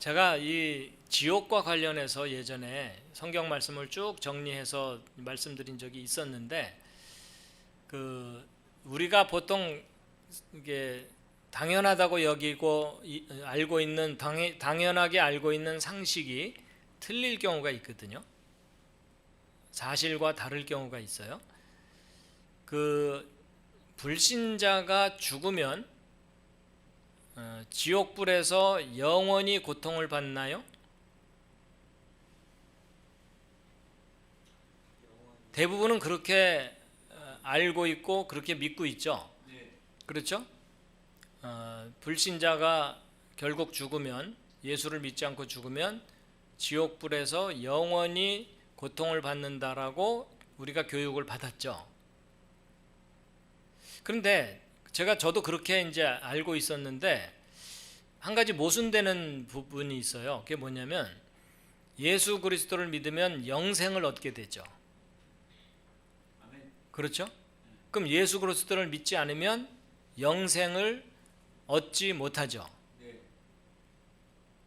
제가 이 지옥과 관련해서 예전에 성경 말씀을 쭉 정리해서 말씀드린 적이 있었는데, 우리가 보통 이게 당연하다고 여기고 알고 있는 당연하게 알고 있는 상식이 틀릴 경우가 있거든요. 사실과 다를 경우가 있어요. 불신자가 죽으면 지옥불에서 영원히 고통을 받나요? 대부분은 그렇게 알고 있고 그렇게 믿고 있죠. 그렇죠? 불신자가 결국 죽으면, 예수를 믿지 않고 죽으면 지옥불에서 영원히 고통을 받는다라고 우리가 교육을 받았죠. 그런데 저도 그렇게 이제 알고 있었는데, 한 가지 모순되는 부분이 있어요. 그게 뭐냐면, 예수 그리스도를 믿으면 영생을 얻게 되죠. 그렇죠? 그럼 예수 그리스도를 믿지 않으면 영생을 얻지 못하죠.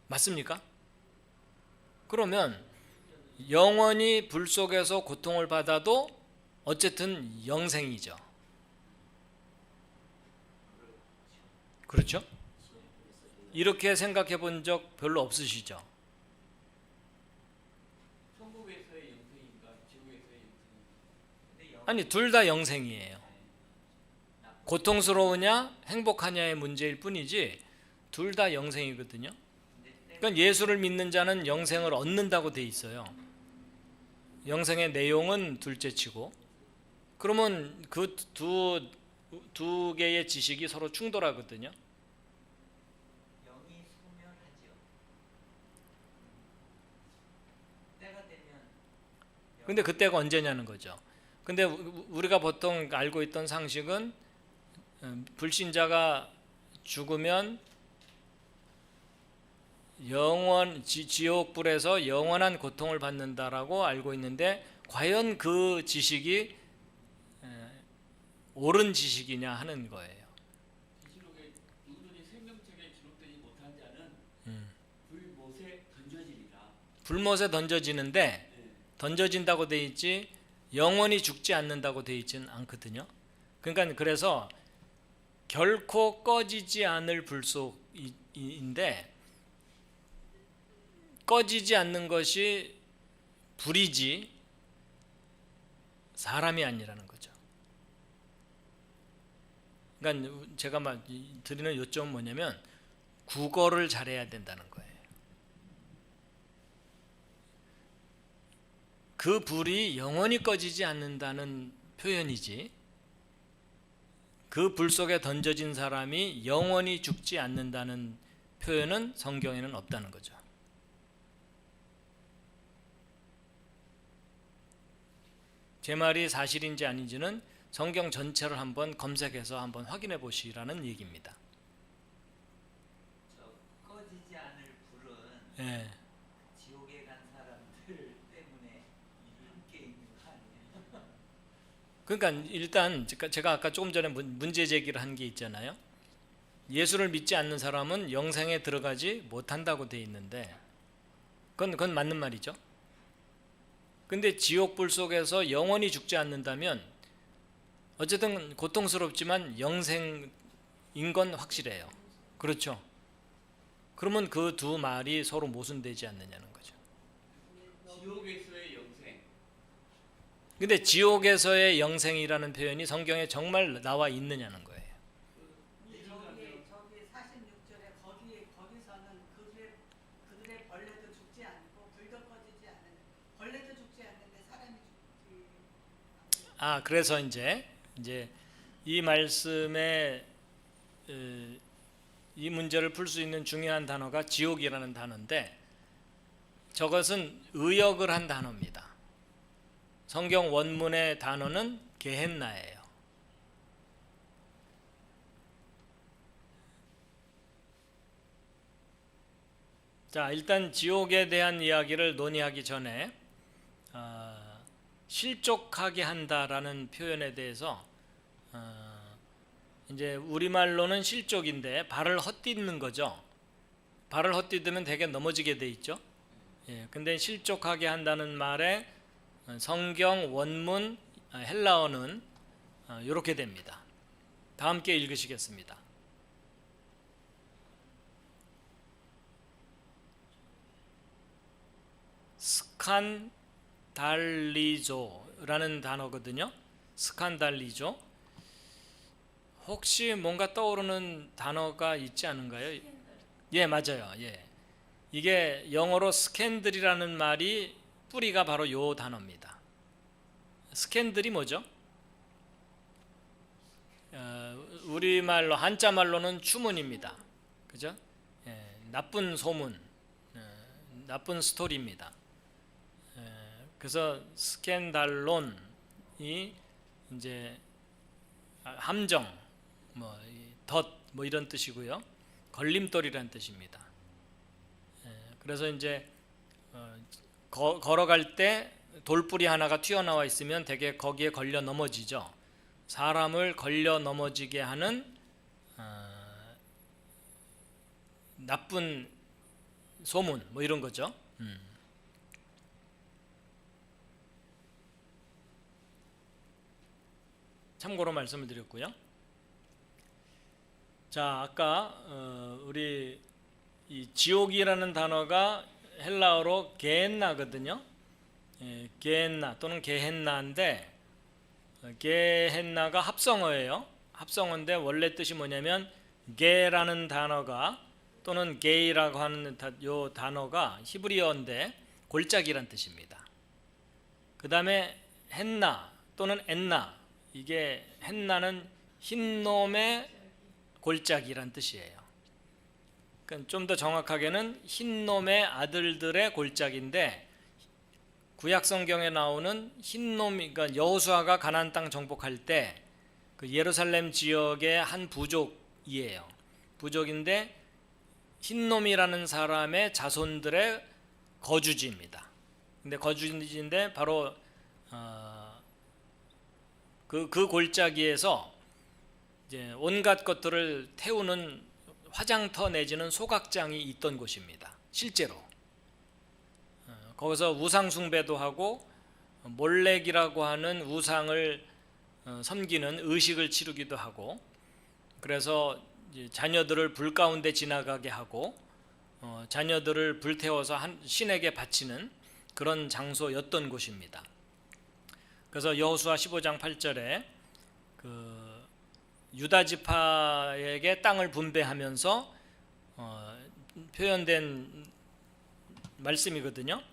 맞습니까? 그러면 영원히 불 속에서 고통을 받아도 어쨌든 영생이죠. 그렇죠? 이렇게 생각해 본 적 별로 없으시죠? 천국에서의 영생인가 지옥에서의 영생인가? 아니, 둘 다 영생이에요. 고통스러우냐 행복하냐의 문제일 뿐이지 둘 다 영생이거든요. 그러니까 예수를 믿는 자는 영생을 얻는다고 돼 있어요. 영생의 내용은 둘째치고. 그러면 그 두 개의 지식이 서로 충돌하거든요. 영이 소멸하죠. 때가 되면. 근데 그때가 언제냐는 거죠. 근데 우리가 보통 알고 있던 상식은 불신자가 죽으면 지옥불에서 영원한 고통을 받는다라고 알고 있는데, 과연 그 지식이 옳은 지식이냐 하는 거예요. 계시록에 누구든지 생명책에 기록되지 못한 자는 불못에 던져지리라. 불못에 던져지는데, 네. 던져진다고 돼 있지 영원히 죽지 않는다고 돼 있지는 않거든요. 그러니까 그래서 결코 꺼지지 않을 불속인데, 꺼지지 않는 것이 불이지 사람이 아니라는 거죠. 그러니까 제가 드리는 요점은 뭐냐면, 국어를 잘해야 된다는 거예요. 그 불이 영원히 꺼지지 않는다는 표현이지, 그 불 속에 던져진 사람이 영원히 죽지 않는다는 표현은 성경에는 없다는 거죠. 제 말이 사실인지 아닌지는 성경 전체를 한번 검색해서 한번 확인해 보시라는 얘기입니다. 저 꺼지지 않을 불은 예. 지옥에 간 사람들 때문에 함께 있는 거 아니에요? 그러니까 일단 제가 아까 조금 전에 문제 제기를 한 게 있잖아요. 예수를 믿지 않는 사람은 영생에 들어가지 못한다고 돼 있는데, 그건 맞는 말이죠. 근데 지옥불 속에서 영원히 죽지 않는다면 어쨌든 고통스럽지만 영생인 건 확실해요. 그렇죠? 그러면 그 두 말이 서로 모순되지 않느냐는 거죠. 지옥에서의 영생. 근데 지옥에서의 영생이라는 표현이 성경에 정말 나와 있느냐는 거예요. 저기 46절에 거기서는 그들의 벌레도 죽지 않고 불도 꺼지지 않는, 벌레도 죽지 않는데 사람이 죽지. 그래서 이제 이 말씀에 이 문제를 풀 수 있는 중요한 단어가 지옥이라는 단어인데, 저것은 의역을 한 단어입니다. 성경 원문의 단어는 게헨나예요. 자, 일단 지옥에 대한 이야기를 논의하기 전에 실족하게 한다라는 표현에 대해서 이제 우리말로는 실족인데 발을 헛디디는 거죠. 발을 헛디디면 되게 넘어지게 돼 있죠. 예, 근데 실족하게 한다는 말에 성경 원문 헬라어는 이렇게 됩니다. 다 함께 읽으시겠습니다. 스칸달리조라는 단어거든요. 스칸달리조. 혹시 뭔가 떠오르는 단어가 있지 않은가요? 예, 맞아요. 예. 이게 영어로 스캔들이라는 말이 뿌리가 바로 요 단어입니다. 스캔들이 뭐죠? 우리말로 한자말로는 추문입니다. 그죠? 예, 나쁜 소문, 나쁜 스토리입니다. 그래서 스캔달론이 이제 함정, 덫 이런 뜻이고요. 걸림돌이라는 뜻입니다. 그래서 이제 걸어갈 때 돌뿌리 하나가 튀어나와 있으면 대개 거기에 걸려 넘어지죠. 사람을 걸려 넘어지게 하는 나쁜 소문 이런 거죠. 참고로 말씀을 드렸고요. 자, 아까 우리 이 지옥이라는 단어가 헬라어로 게헨나거든요. 예, 게헨나 또는 게헨나인데 게헨나가 합성어예요. 합성어인데 원래 뜻이 뭐냐면 게라는 단어가 또는 게이라고 하는 요 단어가 히브리어인데 골짜기란 뜻입니다. 그 다음에 헨나 또는 엔나, 이게 헨나는 흰놈의 골짜기란 뜻이에요. 그러니까 좀 더 정확하게는 흰놈의 아들들의 골짜기인데 구약 성경에 나오는 흰놈이, 그러니까 여호수아가 가나안 땅 정복할 때 그 예루살렘 지역의 한 부족이에요. 부족인데 흰놈이라는 사람의 자손들의 거주지입니다. 근데 거주지인데 바로 그 골짜기에서 이제 온갖 것들을 태우는 화장터 내지는 소각장이 있던 곳입니다. 실제로 거기서 우상 숭배도 하고 몰렉이라고 하는 우상을 섬기는 의식을 치르기도 하고, 그래서 이제 자녀들을 불 가운데 지나가게 하고 자녀들을 불태워서 신에게 바치는 그런 장소였던 곳입니다. 그래서 여호수아 15장 8절에 그 유다 지파에게 땅을 분배하면서 표현된 말씀이거든요.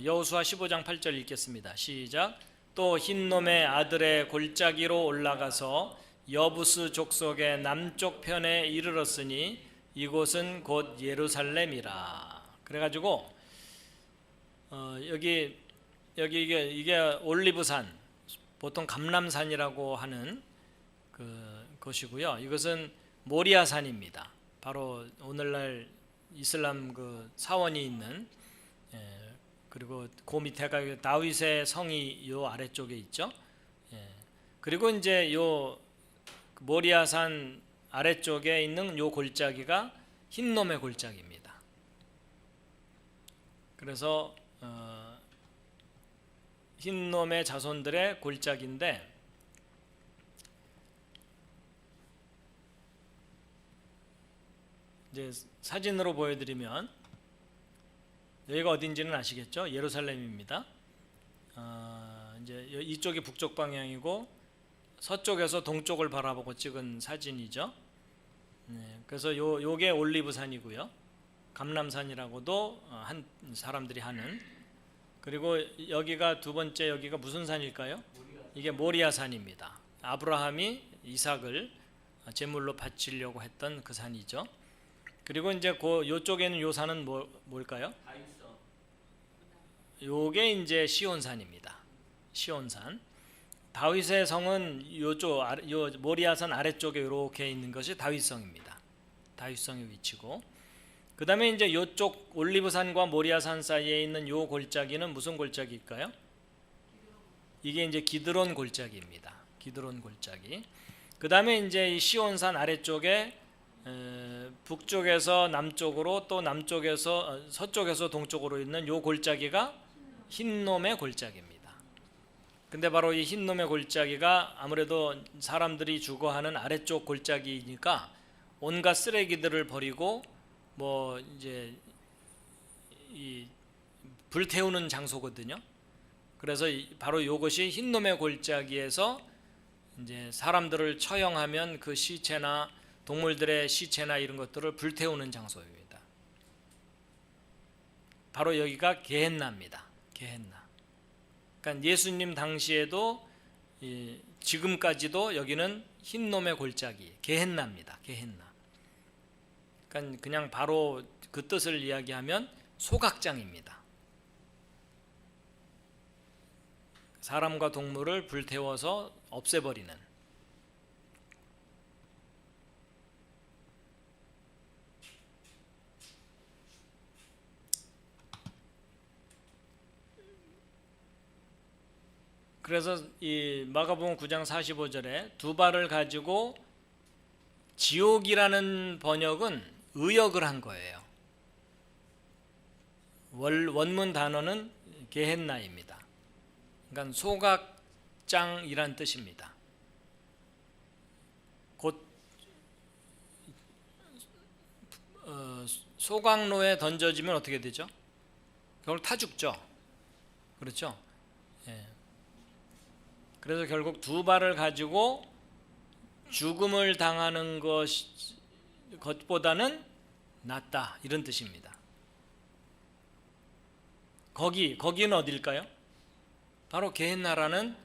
여호수아 15장 8절 읽겠습니다. 시작. 또 흰놈의 아들의 골짜기로 올라가서 여부스 족속의 남쪽 편에 이르렀으니 이곳은 곧 예루살렘이라. 그래가지고 여기 이게 올리브산, 보통 감람산이라고 하는 것이고요. 이것은 모리아산입니다. 바로 오늘날 이슬람 그 사원이 있는, 그리고 그 밑에가 다윗의 성이 요 아래쪽에 있죠. 그리고 이제 요 모리아산 아래쪽에 있는 요 골짜기가 흰놈의 골짜기입니다. 그래서 흰놈의 자손들의 골짜기인데, 이제 사진으로 보여드리면 여기가 어딘지는 아시겠죠? 예루살렘입니다. 이제 이쪽이 북쪽 방향이고 서쪽에서 동쪽을 바라보고 찍은 사진이죠. 그래서 요게 올리브산이고요. 감람산이라고도 한 사람들이 하는. 그리고 여기가 두 번째, 여기가 무슨 산일까요? 이게 모리아산입니다. 아브라함이 이삭을 제물로 바치려고 했던 그 산이죠. 그리고 이제 요쪽에는 요 산은 뭘까요? 요게 이제 시온산입니다. 시온산. 다윗의 성은 요쪽 요 모리아산 아래쪽에 이렇게 있는 것이 다윗성입니다. 다윗성의 위치고, 그 다음에 이제 요쪽 올리브산과 모리아산 사이에 있는 요 골짜기는 무슨 골짜기일까요? 이게 이제 기드론 골짜기입니다. 기드론 골짜기. 그 다음에 이제 이 시온산 아래쪽에 북쪽에서 남쪽으로 또 남쪽에서 서쪽에서 동쪽으로 있는 요 골짜기가 흰놈의 골짜기입니다. 근데 바로 이 흰놈의 골짜기가 아무래도 사람들이 주거하는 아래쪽 골짜기니까 온갖 쓰레기들을 버리고 뭐 이제 이 불태우는 장소거든요. 그래서 바로 이것이 흰놈의 골짜기에서 이제 사람들을 처형하면 그 시체나 동물들의 시체나 이런 것들을 불태우는 장소입니다. 바로 여기가 게헨나입니다. 게헨나. 그러니까 예수님 당시에도 지금까지도 여기는 흰놈의 골짜기, 게헨나입니다. 게헨나. 그러니까 그냥 바로 그 뜻을 이야기하면 소각장입니다. 사람과 동물을 불태워서 없애버리는. 그래서 이 마가복음 9장 45절에 두 발을 가지고 지옥이라는 번역은 의역을 한 거예요. 원문 단어는 게헨나입니다. 그러니까 소각장이란 뜻입니다. 곧 소각로에 던져지면 어떻게 되죠? 결국 타 죽죠. 그렇죠? 예. 그래서 결국 두 발을 가지고 죽음을 당하는 것보다는 낫다 이런 뜻입니다. 거기는 어딜까요? 바로 게헨나라는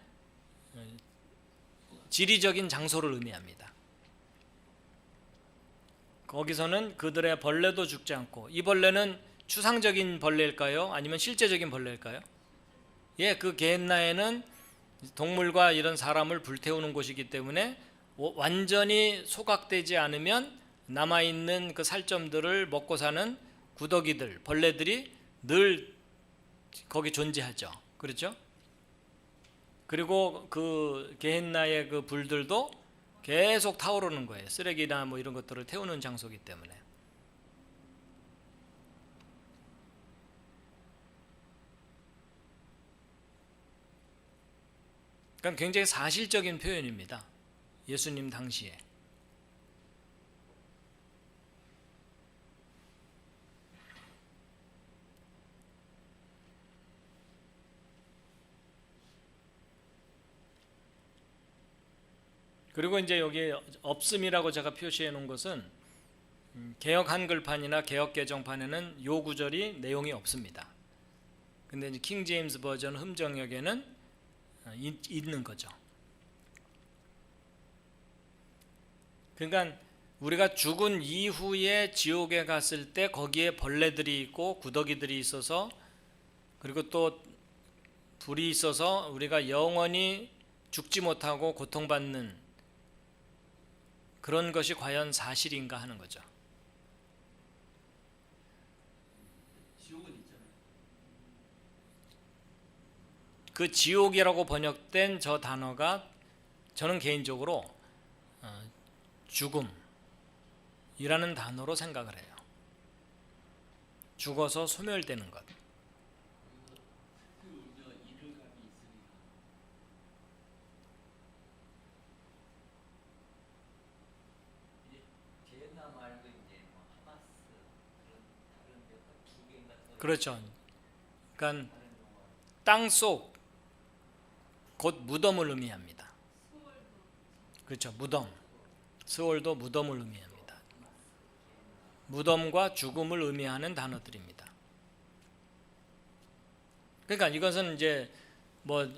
지리적인 장소를 의미합니다. 거기서는 그들의 벌레도 죽지 않고, 이 벌레는 추상적인 벌레일까요? 아니면 실제적인 벌레일까요? 예, 그 게헨나에는 동물과 이런 사람을 불태우는 곳이기 때문에 완전히 소각되지 않으면 남아있는 그 살점들을 먹고 사는 구더기들, 벌레들이 늘 거기 존재하죠. 그렇죠? 그리고 그 게헨나의 그 불들도 계속 타오르는 거예요. 쓰레기나 뭐 이런 것들을 태우는 장소이기 때문에. 그러니까 굉장히 사실적인 표현입니다. 예수님 당시에. 그리고 이제 여기 없음이라고 제가 표시해 놓은 것은 개역 한글판이나 개역 개정판에는 요 구절이 내용이 없습니다. 근데 이제 킹 제임스 버전 흠정역에는 있는 거죠. 그러니까 우리가 죽은 이후에 지옥에 갔을 때 거기에 벌레들이 있고 구더기들이 있어서, 그리고 또 불이 있어서 우리가 영원히 죽지 못하고 고통받는 그런 것이 과연 사실인가 하는 거죠. 지옥은 있잖아요. 그 지옥이라고 번역된 저 단어가 저는 개인적으로 죽음이라는 단어로 생각을 해요. 죽어서 소멸되는 것. 게헨나 말고 이제 뭐 하마스 그런 다른 데가 두 개인가 더 그렇죠. 그러니까 다른 용어. 땅속 곧 무덤을 의미합니다. 그렇죠. 무덤. 스월도 무덤을 의미합니다. 무덤과 죽음을 의미하는 단어들입니다. 그러니까 이것은 이제 뭐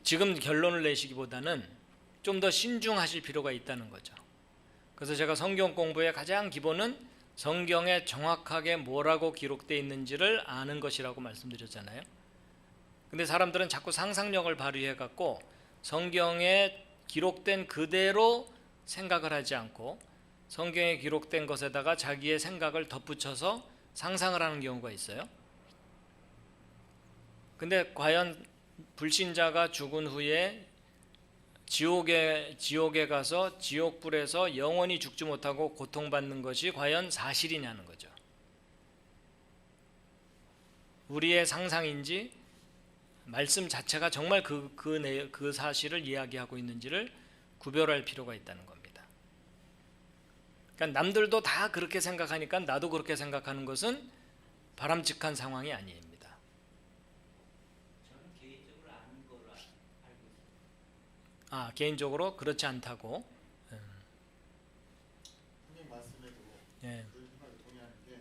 지금 결론을 내시기보다는 좀 더 신중하실 필요가 있다는 거죠. 그래서 제가 성경 공부의 가장 기본은 성경에 정확하게 뭐라고 기록되어 있는지를 아는 것이라고 말씀드렸잖아요. 근데 사람들은 자꾸 상상력을 발휘해 갖고 성경에 기록된 그대로 생각을 하지 않고 성경에 기록된 것에다가 자기의 생각을 덧붙여서 상상을 하는 경우가 있어요. 근데 과연 불신자가 죽은 후에 지옥에 가서 지옥불에서 영원히 죽지 못하고 고통받는 것이 과연 사실이냐는 거죠. 우리의 상상인지 말씀 자체가 정말 그 사실을 이야기하고 있는지를 구별할 필요가 있다는 겁니다. 그러니까 남들도 다 그렇게 생각하니까 나도 그렇게 생각하는 것은 바람직한 상황이 아닙니다. 저는 개인적으로 아는 걸로 알고 있습니다. 개인적으로 그렇지 않다고. 선생님 말씀에도 예. 그 생각에 동의하는 게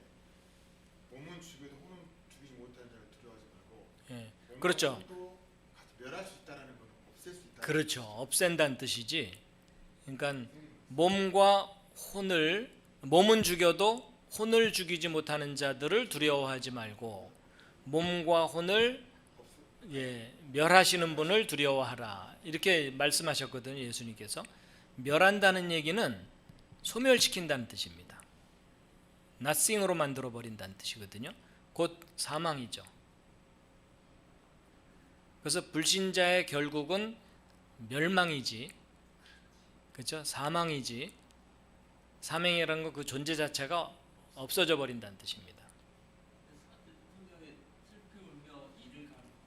몸은 죽여도 혼은 죽이지 못하는 자를 두려워하지 말고 예. 몸과 그렇죠. 혼도 같이 멸할 수 있다는 건 없앨 수 있다. 그렇죠. 없앤다는 뜻이지. 그러니까 몸은 죽여도 혼을 죽이지 못하는 자들을 두려워하지 말고 몸과 혼을 멸하시는 분을 두려워하라. 이렇게 말씀하셨거든요. 예수님께서. 멸한다는 얘기는 소멸시킨다는 뜻입니다. nothing으로 만들어 버린다는 뜻이거든요. 곧 사망이죠. 그래서 불신자의 결국은 멸망이지, 그렇죠? 사망이지. 사망이라는 건 그 존재 자체가 없어져 버린다는 뜻입니다.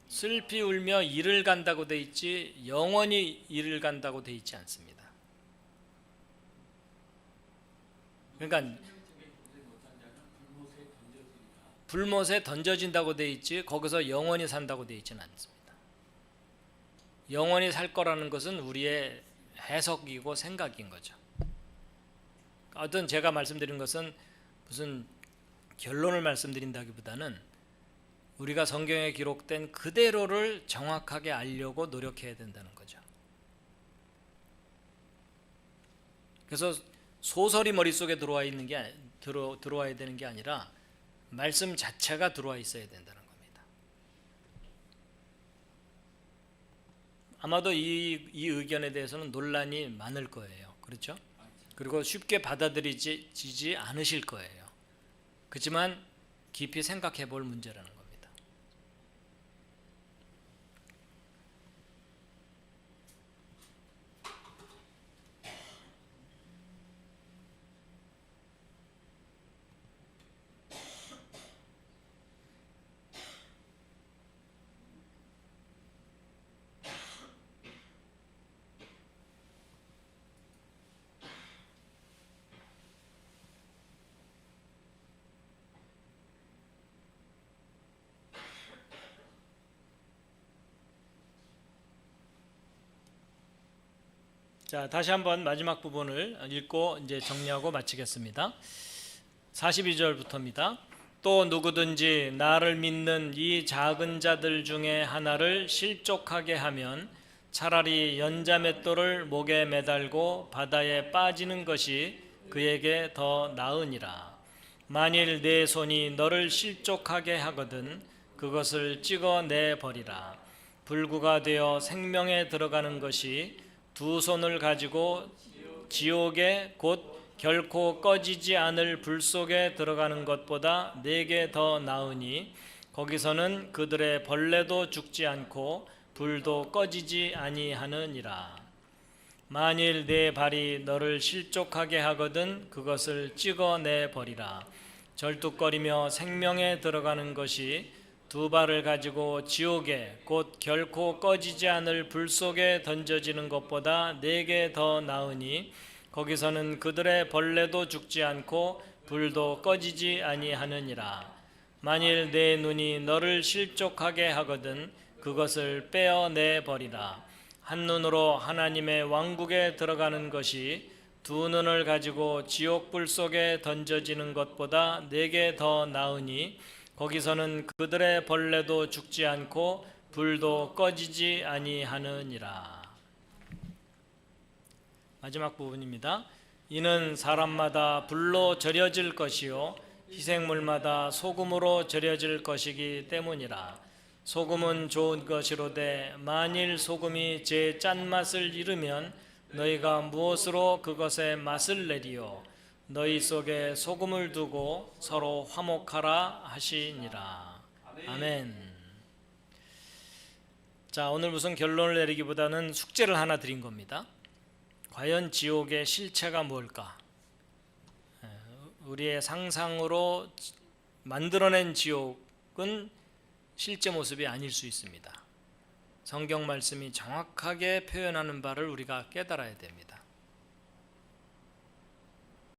슬피 울며 이를 간다고 돼 있지 영원히 이를 간다고 돼 있지 않습니다. 그러니까 불못에 던져진다고 돼 있지 거기서 영원히 산다고 돼 있지는 않습니다. 영원히 살 거라는 것은 우리의 해석이고 생각인 거죠. 어떤 제가 말씀드린 것은 무슨 결론을 말씀드린다기보다는 우리가 성경에 기록된 그대로를 정확하게 알려고 노력해야 된다는 거죠. 그래서 소설이 머릿속에 들어와야 되는 게 아니라 말씀 자체가 들어와 있어야 된다는 겁니다. 아마도 이 의견에 대해서는 논란이 많을 거예요. 그렇죠? 그리고 쉽게 받아들이지 않으실 거예요. 그렇지만 깊이 생각해 볼 문제라는 겁니다. 자, 다시 한번 마지막 부분을 읽고 이제 정리하고 마치겠습니다. 42절부터입니다. 또 누구든지 나를 믿는 이 작은 자들 중에 하나를 실족하게 하면 차라리 연자맷돌을 목에 매달고 바다에 빠지는 것이 그에게 더 나으니라. 만일 내 손이 너를 실족하게 하거든 그것을 찍어내 버리라. 불구가 되어 생명에 들어가는 것이 두 손을 가지고 지옥에 곧 결코 꺼지지 않을 불 속에 들어가는 것보다 내게 더 나으니 거기서는 그들의 벌레도 죽지 않고 불도 꺼지지 아니하느니라. 만일 내 발이 너를 실족하게 하거든 그것을 찍어내 버리라. 절뚝거리며 생명에 들어가는 것이 두 발을 가지고 지옥에 곧 결코 꺼지지 않을 불 속에 던져지는 것보다 내게 더 나으니 거기서는 그들의 벌레도 죽지 않고 불도 꺼지지 아니하느니라. 만일 내 눈이 너를 실족하게 하거든 그것을 빼어내 버리라. 한 눈으로 하나님의 왕국에 들어가는 것이 두 눈을 가지고 지옥불 속에 던져지는 것보다 내게 더 나으니 거기서는 그들의 벌레도 죽지 않고 불도 꺼지지 아니하느니라. 마지막 부분입니다. 이는 사람마다 불로 절여질 것이요 희생물마다 소금으로 절여질 것이기 때문이라. 소금은 좋은 것이로되 만일 소금이 제 짠맛을 잃으면 너희가 무엇으로 그것의 맛을 내리요. 너희 속에 소금을 두고 서로 화목하라 하시니라. 아멘. 자, 오늘 무슨 결론을 내리기보다는 숙제를 하나 드린 겁니다. 과연 지옥의 실체가 뭘까? 우리의 상상으로 만들어낸 지옥은 실제 모습이 아닐 수 있습니다. 성경 말씀이 정확하게 표현하는 바를 우리가 깨달아야 됩니다.